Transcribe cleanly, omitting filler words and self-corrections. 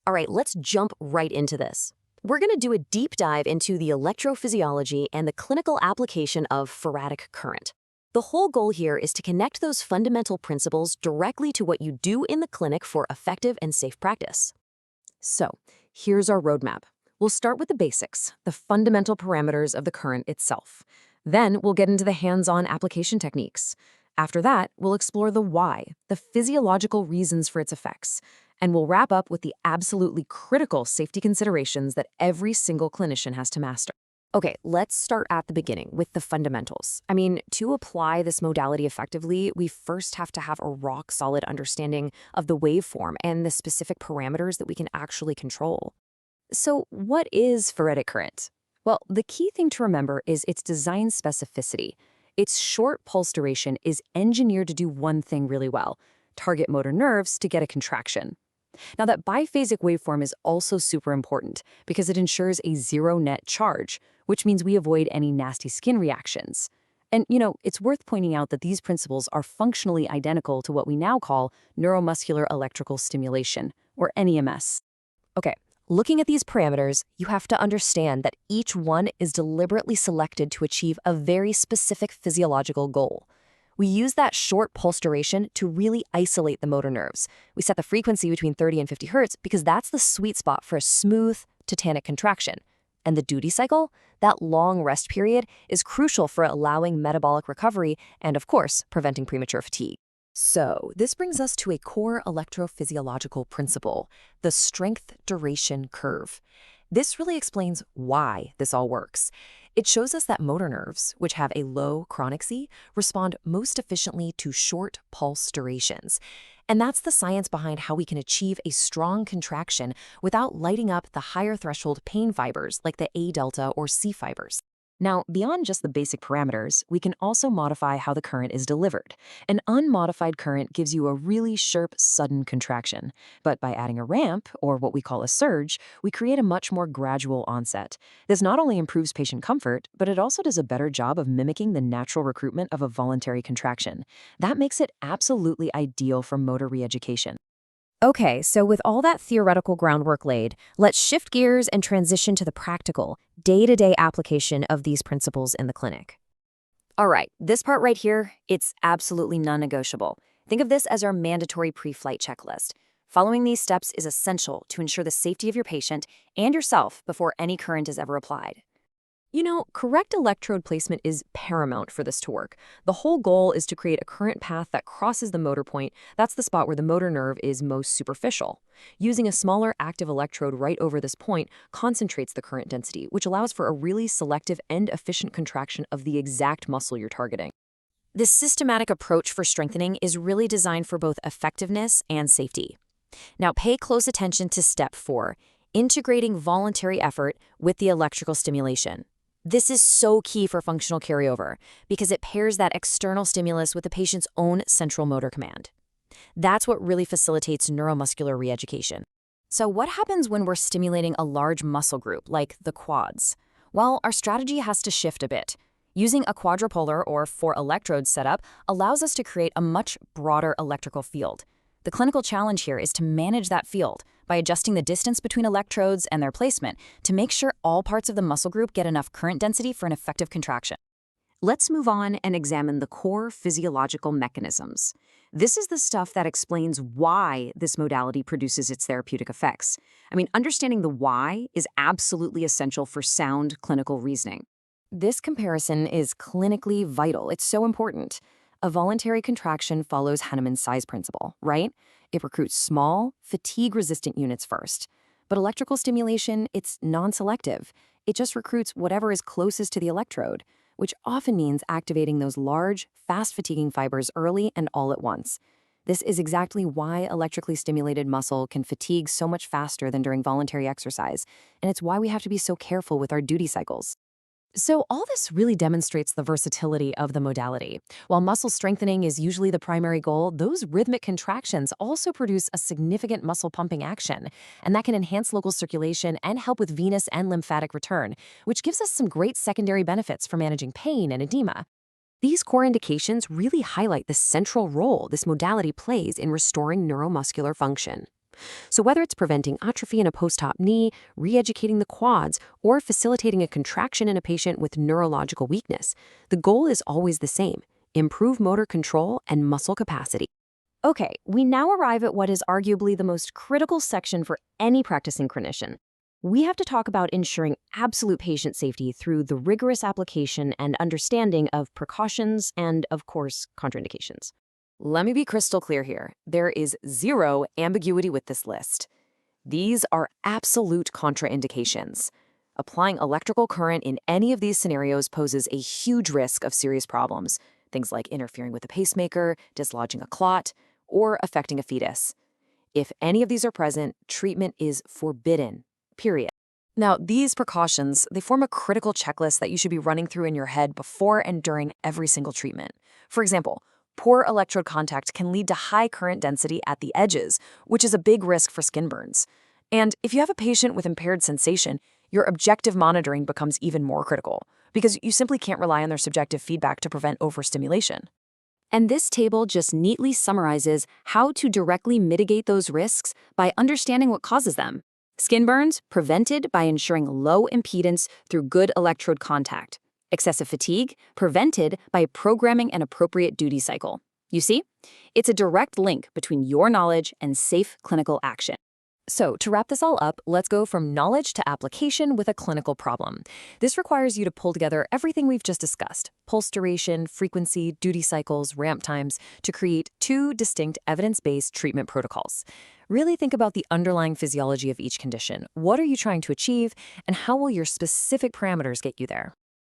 All right, let's jump right into this. We're going to do a deep dive into the electrophysiology and the clinical application of Faradic Current. The whole goal here is to connect those fundamental principles directly to what you do in the clinic for effective and safe practice. So, here's our roadmap. We'll start with the basics, the fundamental parameters of the current itself. Then we'll get into the hands-on application techniques. After that, we'll explore the why, the physiological reasons for its effects. And we'll wrap up with the absolutely critical safety considerations that every single clinician has to master. Okay, let's start at the beginning with the fundamentals. To apply this modality effectively, we first have to have a rock-solid understanding of the waveform and the specific parameters that we can actually control. So what is Faradic current? Well, the key thing to remember is its design specificity. Its short pulse duration is engineered to do one thing really well: target motor nerves to get a contraction. Now, that biphasic waveform is also super important because it ensures a zero net charge, which means we avoid any nasty skin reactions. And, it's worth pointing out that these principles are functionally identical to what we now call neuromuscular electrical stimulation, or NEMS. Okay, looking at these parameters, you have to understand that each one is deliberately selected to achieve a very specific physiological goal. We use that short pulse duration to really isolate the motor nerves. We set the frequency between 30 and 50 hertz because that's the sweet spot for a smooth, tetanic contraction. And the duty cycle, that long rest period, is crucial for allowing metabolic recovery and, of course, preventing premature fatigue. So, this brings us to a core electrophysiological principle, the strength duration curve. This really explains why this all works. It shows us that motor nerves, which have a low chronic C, respond most efficiently to short pulse durations. And that's the science behind how we can achieve a strong contraction without lighting up the higher threshold pain fibers like the A delta or C fibers. Now, beyond just the basic parameters, we can also modify how the current is delivered. An unmodified current gives you a really sharp, sudden contraction. But by adding a ramp, or what we call a surge, we create a much more gradual onset. This not only improves patient comfort, but it also does a better job of mimicking the natural recruitment of a voluntary contraction. That makes it absolutely ideal for motor re-education. Okay, so with all that theoretical groundwork laid, let's shift gears and transition to the practical, day-to-day application of these principles in the clinic. All right, this part right here, it's absolutely non-negotiable. Think of this as our mandatory pre-flight checklist. Following these steps is essential to ensure the safety of your patient and yourself before any current is ever applied. Correct electrode placement is paramount for this to work. The whole goal is to create a current path that crosses the motor point. That's the spot where the motor nerve is most superficial. Using a smaller active electrode right over this point concentrates the current density, which allows for a really selective and efficient contraction of the exact muscle you're targeting. This systematic approach for strengthening is really designed for both effectiveness and safety. Now, pay close attention to step 4, integrating voluntary effort with the electrical stimulation. This is so key for functional carryover because it pairs that external stimulus with the patient's own central motor command. That's what really facilitates neuromuscular re-education. So what happens when we're stimulating a large muscle group like the quads? Well, our strategy has to shift a bit. Using a quadrupolar or 4 electrodes setup allows us to create a much broader electrical field. The clinical challenge here is to manage that field by adjusting the distance between electrodes and their placement to make sure all parts of the muscle group get enough current density for an effective contraction. Let's move on and examine the core physiological mechanisms. This is the stuff that explains why this modality produces its therapeutic effects. Understanding the why is absolutely essential for sound clinical reasoning. This comparison is clinically vital. It's so important. A voluntary contraction follows Henneman's size principle, right? It recruits small, fatigue-resistant units first. But electrical stimulation, it's non-selective. It just recruits whatever is closest to the electrode, which often means activating those large, fast-fatiguing fibers early and all at once. This is exactly why electrically stimulated muscle can fatigue so much faster than during voluntary exercise, and it's why we have to be so careful with our duty cycles. So all this really demonstrates the versatility of the modality. While muscle strengthening is usually the primary goal, those rhythmic contractions also produce a significant muscle pumping action, and that can enhance local circulation and help with venous and lymphatic return, which gives us some great secondary benefits for managing pain and edema. These core indications really highlight the central role this modality plays in restoring neuromuscular function. So whether it's preventing atrophy in a post-op knee, re-educating the quads, or facilitating a contraction in a patient with neurological weakness, the goal is always the same: improve motor control and muscle capacity. Okay, we now arrive at what is arguably the most critical section for any practicing clinician. We have to talk about ensuring absolute patient safety through the rigorous application and understanding of precautions and, of course, contraindications. Let me be crystal clear here. There is zero ambiguity with this list. These are absolute contraindications. Applying electrical current in any of these scenarios poses a huge risk of serious problems, things like interfering with a pacemaker, dislodging a clot, or affecting a fetus. If any of these are present, treatment is forbidden, period. Now, these precautions, they form a critical checklist that you should be running through in your head before and during every single treatment. For example, poor electrode contact can lead to high current density at the edges, which is a big risk for skin burns. And if you have a patient with impaired sensation, your objective monitoring becomes even more critical, because you simply can't rely on their subjective feedback to prevent overstimulation. And this table just neatly summarizes how to directly mitigate those risks by understanding what causes them. Skin burns prevented by ensuring low impedance through good electrode contact. Excessive fatigue prevented by programming an appropriate duty cycle. You see, it's a direct link between your knowledge and safe clinical action. So to wrap this all up, let's go from knowledge to application with a clinical problem. This requires you to pull together everything we've just discussed: pulse duration, frequency, duty cycles, ramp times, to create 2 distinct evidence-based treatment protocols. Really think about the underlying physiology of each condition. What are you trying to achieve, and how will your specific parameters get you there?